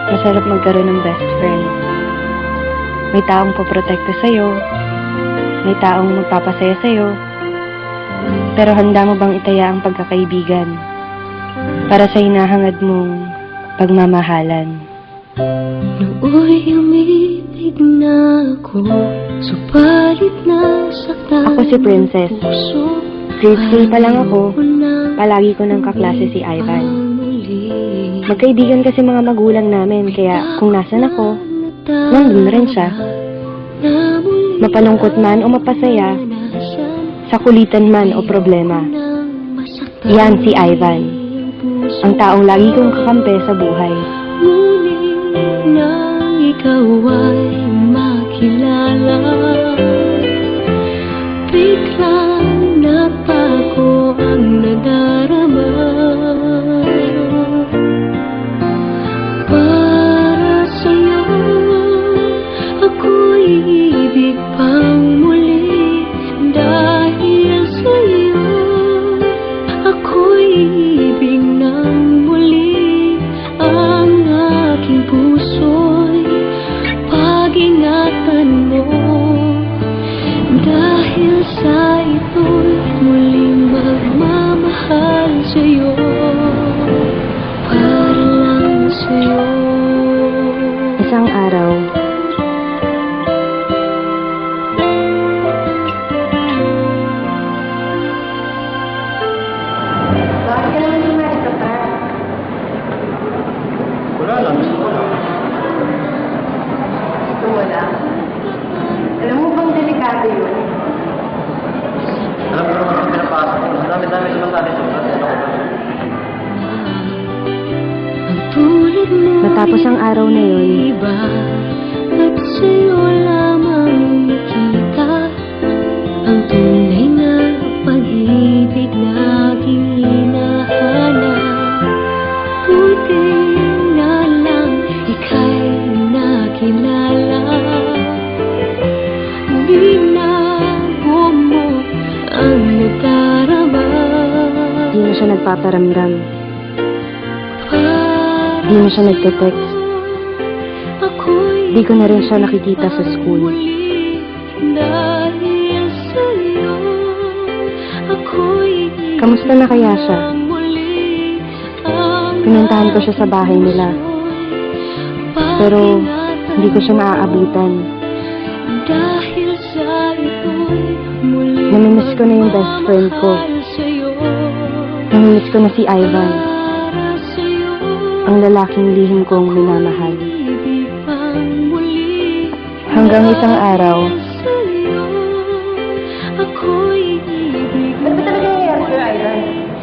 Masarap magkaroon ng best friend. May taong poprotekta sa'yo, may taong magpapasaya sa'yo, pero handa mo bang itaya ang pagkakaibigan para sa hinahangad mong pagmamahalan? Nooy umiibig na ako, subalit nasaktan Ako si Princess. puso. Grade 3 pa lang ako, palagi ko ng kaklase si Ivan. Magkaibigan kasi mga magulang namin, kaya kung nasan ako, nandun rin siya. Mapalungkot man o mapasaya, sa kulitan man o problema. Yan si Ivan, ang taong lagi kong kakampi sa buhay. Ngunit nang ikaw ay makilala, biglang napago ang nadarama. Para sa'yo, ako'y ibig pang muli. Dahil sa'yo, ako'y ibig nang muli. Ang aking puso'y pag-ingatan mo. Dahil sa ito'y muling magmamahal sa'yo. Para lang sa'yo. Isang araw, bakit ka naman sumali ka pa? Wala lang, gusto ko lang. Ito wala. Alam mo bang delikado yun? Alam ko naman kung pinapasok ko. Ang dami-dami sumantali sa mga. Ang tulad mo Matapos ang araw na yun, iba, at sa'yo lamang nakita ang tunay na pag-ibig na aking hinahanap. Buti na lang ika'y nakilala. Binago mo ang nadarama. di na siya nagpaparamdam. Di na siya nagte-text. Di ko na rin siya nakikita sa school. Kamusta na kaya siya? Pinuntahan ko siya sa bahay nila. Pero hindi ko siya naaabutan. Namimiss ko na yung best friend ko. Namimiss ko na si Ivan, ang lalaking lihim kong minamahal. Hanggang isang araw, Ano ba talaga nangyayari sa'yo, Ivan?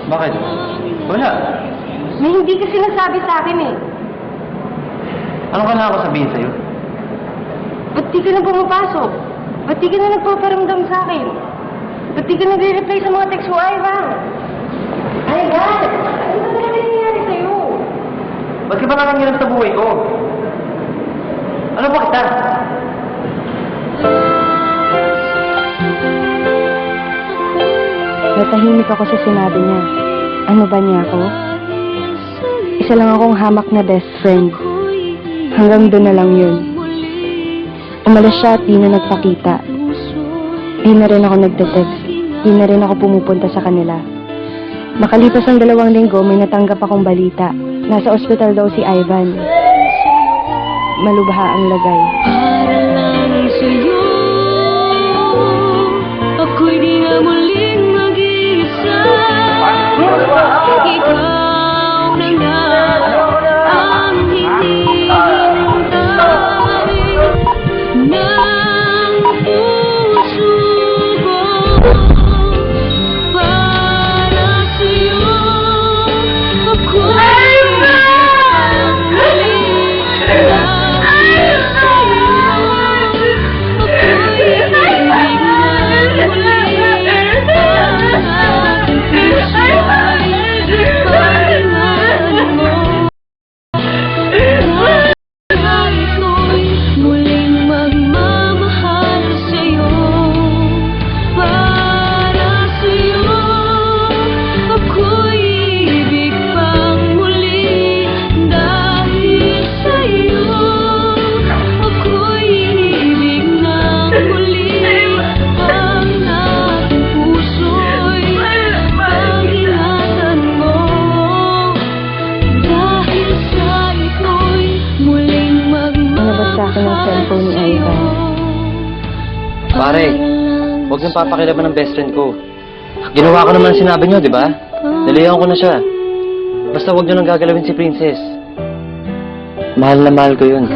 Bakit? Wala. May hindi ka sinasabi sa akin eh. Ano ka na ako sabihin sa'yo? Ba't di ka na pumapasok? Ba't di ka na nagpaparamdam sa akin? Ba't di ka nagre-reply sa mga text mo, Ivan? Ivan! Ano ba talaga nangyayari sa'yo? Ba't ka ba nakangirap sa buhay ko? Ano ba kita? natahimik ako sa sinabi niya. Ano ba niya ako? Isa lang akong hamak na best friend. Hanggang doon na lang yun. Umalis siya at di na nagpakita. Di na rin ako nagte-text. Di na rin ako pumupunta sa kanila. Makalipas ang 2 linggo, may natanggap akong balita. Nasa ospital daw si Ivan. Malubha ang lagay. Para lang sa'yo, ako'y di na muling mag-iisa. Ikaw ako ng cellphone ni Ivan. Pare, huwag nang papakilaban ng best friend ko. Ginawa ko naman ang sinabi niyo, di ba? Nalayan ko na siya. Basta huwag niyo nang gagalawin si Princess. Mahal na mahal ko yun.